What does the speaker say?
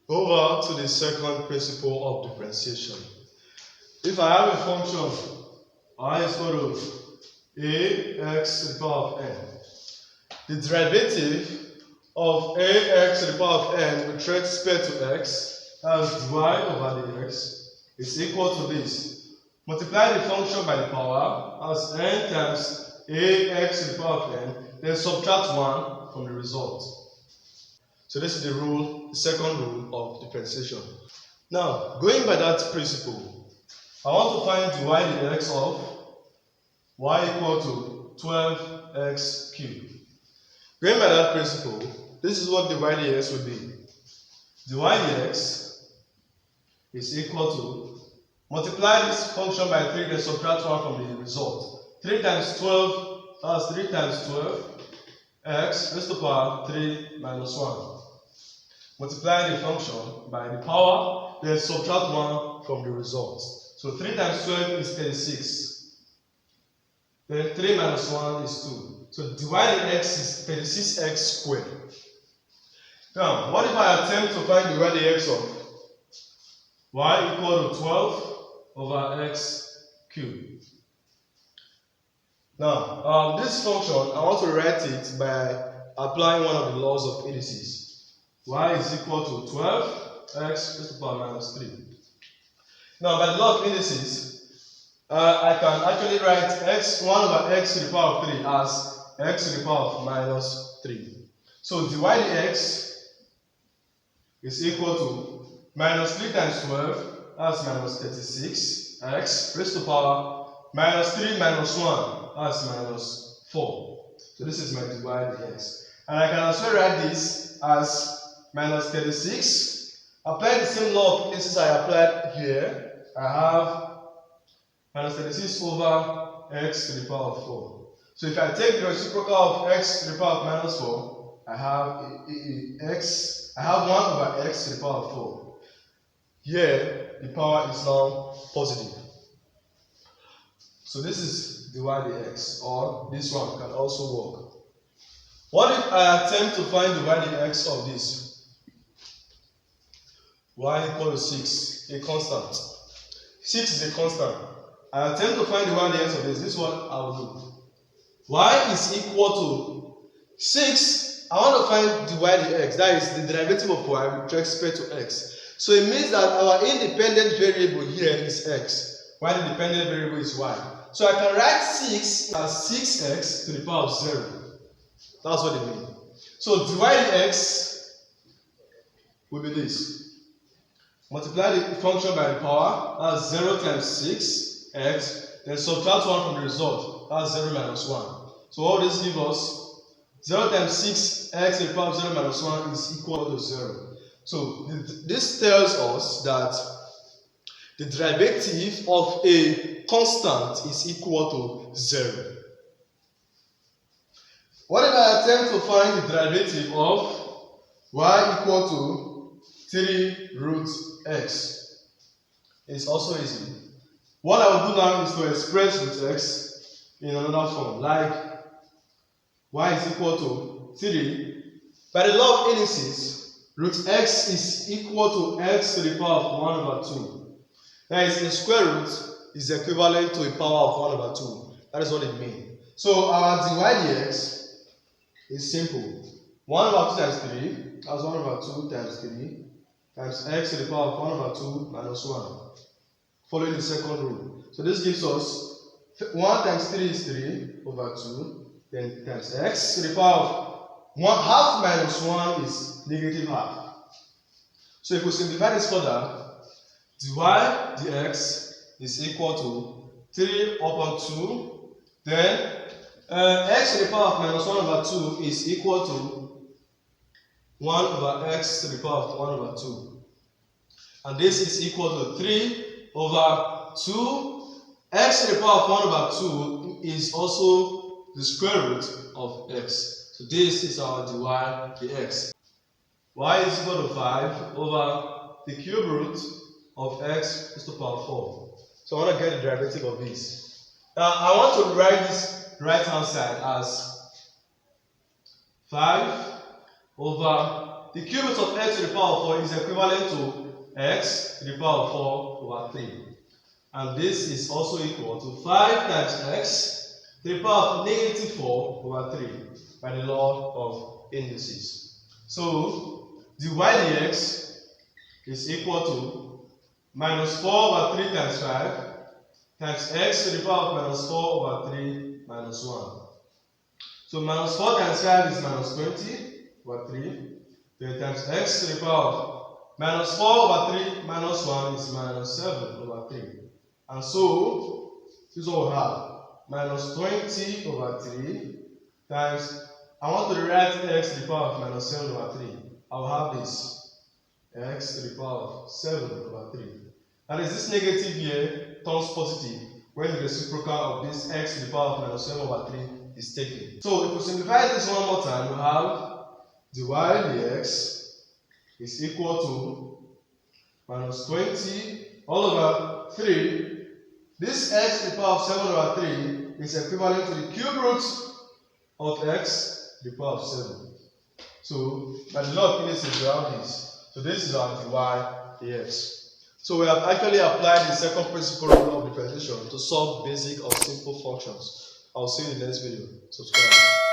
Over to the second principle of differentiation. If I have a function y is equal to ax to the power of n, the derivative of ax to the power of n with respect to x, as dy over dx, is equal to this. Multiply the function by the power as n times ax to the power of n, then subtract 1 from the result. So this is the rule, the second rule of differentiation. Now, going by that principle, I want to find dy dx of y equal to 12x cubed. Going by that principle, this is what dy dx would be. Dy dx is equal to, multiply this function by 3, then subtract 1 from the result. 3 times 12, that's 3 times 12, x raised to the power 3 minus 1. Multiply the function by the power, then subtract 1 from the result. So 3 times 12 is 36. Then 3 minus 1 is 2. So dy dx is 36x squared. Now, what if I attempt to find dy dx of y equal to 12 over x cubed? Now, this function, I want to write it by applying one of the laws of indices. Y is equal to 12x raised to the power minus 3. Now, by the law of indices, I can actually write 1 over x to the power of 3 as x to the power of minus 3. So dy dx is equal to minus 3 times 12, that's minus 36x raised to the power minus 3 minus 1, that's minus 4. So this is my dy dx. And I can also write this as minus 36. Apply the same law of indices I applied here. I have minus 36 over x to the power of 4. So if I take the reciprocal of x to the power of minus 4, I have I have 1 over x to the power of 4. Here, the power is now positive. So this is dy dx, or this one can also work. What if I attempt to find dy dx of this? Y equal to 6, a constant. 6 is a constant. I attempt to find the y dx of this. This is what I will do. Y is equal to 6. I want to find the y dx. That is the derivative of y with respect to x. So it means that our independent variable here is x, while the dependent variable is y. So I can write 6 as 6x to the power of 0. That's what it means. So dy dx will be this. Multiply the function by the power, that's 0 times 6x, then subtract 1 from the result, that's 0 minus 1. So all this gives us 0 times 6x to the power of 0 minus 1 is equal to 0. So this tells us that the derivative of a constant is equal to 0. What if I attempt to find the derivative of y equal to 3 root x? It's also easy. What I will do now is to express root x in another form, like y is equal to 3. By the law of indices, root x is equal to x to the power of 1 over 2. That is, the square root is equivalent to a power of 1 over 2. That is what it means. So our dy dx is simple. 1 over 2 times 3, that's 1 over 2 times 3, times x to the power of 1 over 2 minus 1, following the second rule. So this gives us 1 times 3 is 3 over 2, then times x to the power of 1 half minus 1 is negative half. So if we simplify this further, dy dx is equal to 3 upon 2, then x to the power of minus 1 over 2 is equal to 1 over x to the power of 1 over 2. And this is equal to 3 over 2. X to the power of 1 over 2 is also the square root of x. So this is our dy dx. Y is equal to 5 over the cube root of x raised to the power of 4. So I want to get the derivative of this. Now I want to write this right hand side as 5 over the cube root of x to the power of 4 is equivalent to x to the power of 4 over 3. And this is also equal to 5 times x to the power of negative 4 over 3 by the law of indices. So dy dx is equal to minus 4 over 3 times 5 times x to the power of minus 4 over 3 minus 1. So minus 4 times 5 is minus 20 over 3. Then times x to the power of minus 4 over 3 minus 1 is minus 7 over 3. And so, this is what we have. Minus 20 over 3 times, I want to write x to the power of minus 7 over 3. I will have this, x to the power of 7 over 3. That is, this negative here turns positive when the reciprocal of this x to the power of minus 7 over 3 is taken. So, if we simplify this one more time, we have dy dx is equal to minus 20 all over 3. This x to the power of 7 over 3 is equivalent to the cube root of x to the power of 7. So, by the law of indices, we have this. So, this is our dy dx. So, we have actually applied the second principle rule of differentiation to solve basic or simple functions. I'll see you in the next video. Subscribe.